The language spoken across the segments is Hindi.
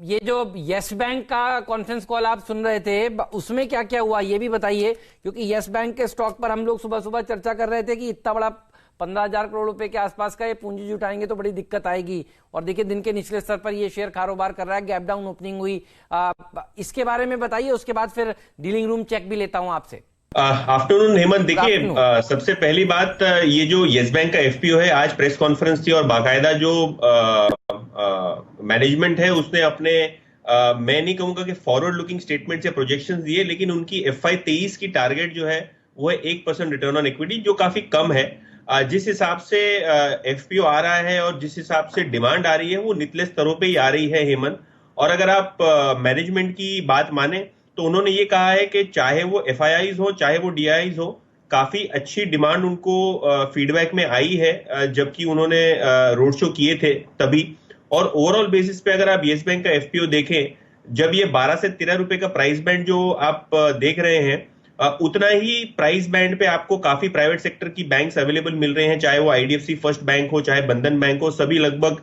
ये जो यस बैंक का कॉन्फ्रेंस कॉल आप सुन रहे थे, उसमें क्या क्या हुआ ये भी बताइए, क्योंकि यस बैंक के स्टॉक पर हम लोग सुबह सुबह चर्चा कर रहे थे कि इतना बड़ा 15,000 करोड़ रुपए के आसपास का ये पूंजी जुटाएंगे तो बड़ी दिक्कत आएगी। और देखिए दिन के निचले स्तर पर ये शेयर कारोबार कर रहा है, गैप डाउन ओपनिंग हुई। इसके बारे में बताइए, उसके बाद फिर डीलिंग रूम चेक भी लेता हूं आपसे। आफ्टरनून हेमंत, देखिए सबसे पहली बात, ये जो यस बैंक का एफपीओ है, आज प्रेस कॉन्फ्रेंस थी और बाकायदा जो मैनेजमेंट है उसने अपने मैं नहीं कहूंगा कि फॉरवर्ड लुकिंग स्टेटमेंट या प्रोजेक्शंस दिए, लेकिन उनकी FY 23 की टारगेट जो है वो है 1% रिटर्न ऑन इक्विटी, जो काफी कम है। जिस हिसाब से एफपीओ आ रहा है और जिस हिसाब से डिमांड आ रही है वो निचले स्तरों पे ही आ रही है हेमंत। और अगर आप मैनेजमेंट की बात माने तो उन्होंने ये कहा है कि चाहे वो FIIs हो चाहे वो DIIs हो, काफी अच्छी डिमांड उनको फीडबैक में आई है, जबकि उन्होंने रोड शो किए थे तभी। और ओवरऑल बेसिस पे अगर आप येस बैंक का एफपीओ देखें, जब ये 12 से 13 रुपए का प्राइस बैंड जो आप देख रहे हैं, उतना ही प्राइस बैंड पे आपको काफी प्राइवेट सेक्टर की बैंक्स अवेलेबल मिल रहे हैं, चाहे वो IDFC फर्स्ट बैंक हो चाहे बंधन बैंक हो, सभी लगभग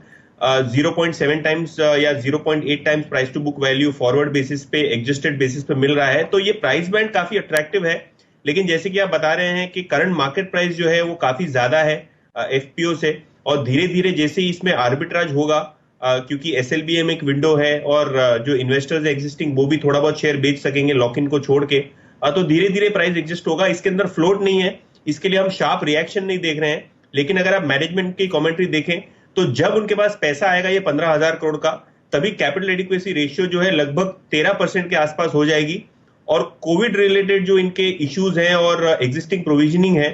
0.7 टाइम्स या 0.8 times price to book value forward basis पे, एडजस्टेड बेसिस पे मिल रहा है। तो ये प्राइस बैंड काफी अट्रैक्टिव है, लेकिन जैसे कि आप बता रहे हैं कि करंट मार्केट प्राइस जो है वो काफी ज्यादा है एफपीओ से, और धीरे धीरे जैसे ही इसमें आर्बिट्राज होगा, क्योंकि SLBM एक विंडो है और जो इन्वेस्टर्स है एग्जिस्टिंग वो भी थोड़ा बहुत शेयर बेच सकेंगे लॉक इन को छोड़ के, तो धीरे धीरे प्राइस एग्जिस्ट होगा। इसके अंदर फ्लोट नहीं है, इसके लिए हम शार्प रिएक्शन नहीं देख रहे हैं। लेकिन अगर आप मैनेजमेंट की कमेंट्री देखें तो जब उनके पास पैसा आएगा ये 15,000 करोड़ का, तभी कैपिटल एडिक्वेसी रेशियो जो है लगभग 13% के आसपास हो जाएगी। और कोविड रिलेटेड जो इनके इश्यूज हैं और एग्जिस्टिंग प्रोविजनिंग है,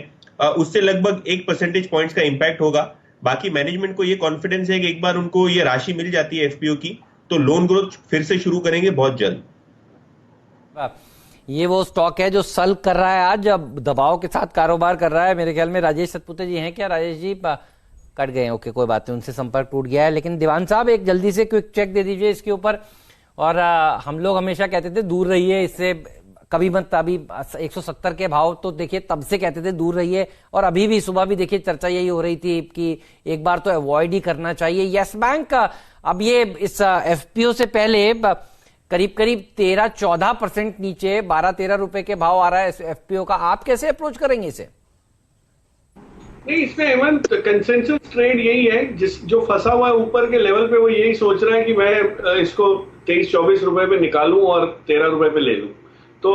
उससे लगभग 1 परसेंटेज पॉइंट्स का इंपैक्ट होगा। बाकी मैनेजमेंट को ये कॉन्फिडेंस है कि एक बार उनको ये राशि मिल जाती है एफपीओ की तो लोन ग्रोथ फिर से शुरू करेंगे बहुत जल्द। ये वो स्टॉक है जो सल्क कर रहा है आज, अब दबाव के साथ कारोबार कर रहा है। मेरे ख्याल में राजेश सतपुते जी हैं क्या? राजेश जी कट गए, ओके कोई बात नहीं, उनसे संपर्क टूट गया है। लेकिन दीवान साहब एक जल्दी से क्विक चेक दे दीजिए इसके ऊपर। और हम लोग हमेशा कहते थे दूर रहिए इससे, कभी मत, अभी 170 के भाव तो देखिए तब से कहते थे दूर रहिए, और अभी भी सुबह भी देखिए चर्चा यही हो रही थी कि एक बार तो अवॉइड ही करना चाहिए यस बैंक का। अब ये इस एफपीओ से पहले करीब करीब 13-14% नीचे 12-13 रुपए के भाव आ रहा है एफपीओ का। आप कैसे अप्रोच करेंगे इसे? नहीं, इसमें हेमंत कंसेंसस ट्रेड यही है, जो फंसा हुआ है ऊपर के लेवल पे वो यही सोच रहा है कि मैं इसको 23-24 रुपए पे निकालूं और 13 रुपए पे ले लूं। तो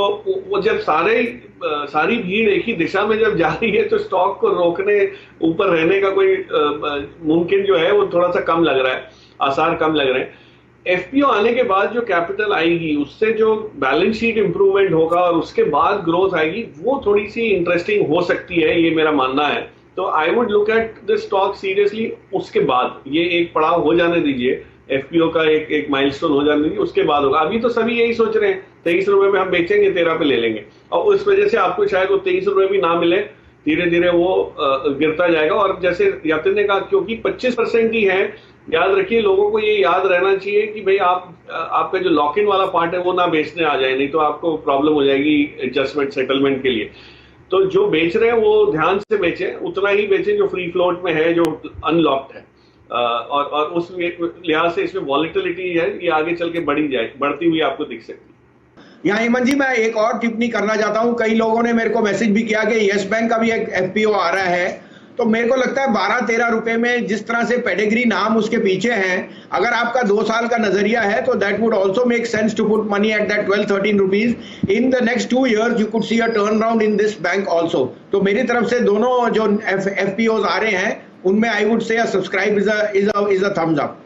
वो जब सारी भीड़ एक ही दिशा में जब जा रही है तो स्टॉक को रोकने, ऊपर रहने का कोई मुमकिन जो है वो थोड़ा सा कम लग रहा है, आसार कम लग रहे हैं। एफपीओ आने के बाद जो कैपिटल आएगी उससे जो बैलेंस शीट इंप्रूवमेंट होगा और उसके बाद ग्रोथ आएगी, वो थोड़ी सी इंटरेस्टिंग हो सकती है, ये मेरा मानना है। तो I would look at the stock seriously उसके बाद। ये एक पड़ाव हो जाने दीजिए, एफपीओ का एक माइलस्टोन हो जाने दीजिए, उसके बाद होगा। अभी तो सभी यही सोच रहे हैं 23 रुपए में हम बेचेंगे, 13 पे ले लेंगे, और उस वजह से आपको शायद वो 23 रुपए भी ना मिले, धीरे धीरे वो गिरता जाएगा। और जैसे यातिन ने कहा, क्योंकि 25% ही है, याद रखिए, लोगों को ये याद रहना चाहिए कि भाई आपका जो लॉक इन वाला पार्ट है वो ना बेचने आ जाए, नहीं तो आपको प्रॉब्लम हो जाएगी एडजस्टमेंट सेटलमेंट के लिए। तो जो बेच रहे हैं वो ध्यान से बेचें, उतना ही बेचें जो फ्री फ्लोट में है, जो अनलॉक्ड है। और उस लिहाज से इसमें वॉलेटिलिटी है, ये आगे चल के बढ़ती हुई आपको दिख सकती है। यहाँ हेमंत जी, मैं एक और टिप्पणी करना चाहता हूँ। कई लोगों ने मेरे को मैसेज भी किया कि यस बैंक का भी एक एफपीओ आ रहा है, तो मेरे को लगता है 12-13 रुपए में जिस तरह से पेडिग्री नाम उसके पीछे हैं, अगर आपका 2 साल का नजरिया है तो that would also make sense to put money at that 12-13 rupees. In the next 2 years you could see a turn around in this bank also. तो मेरी तरफ से दोनों जो एफपीओज आ रहे हैं उनमें I would say subscribe is a thumbs up.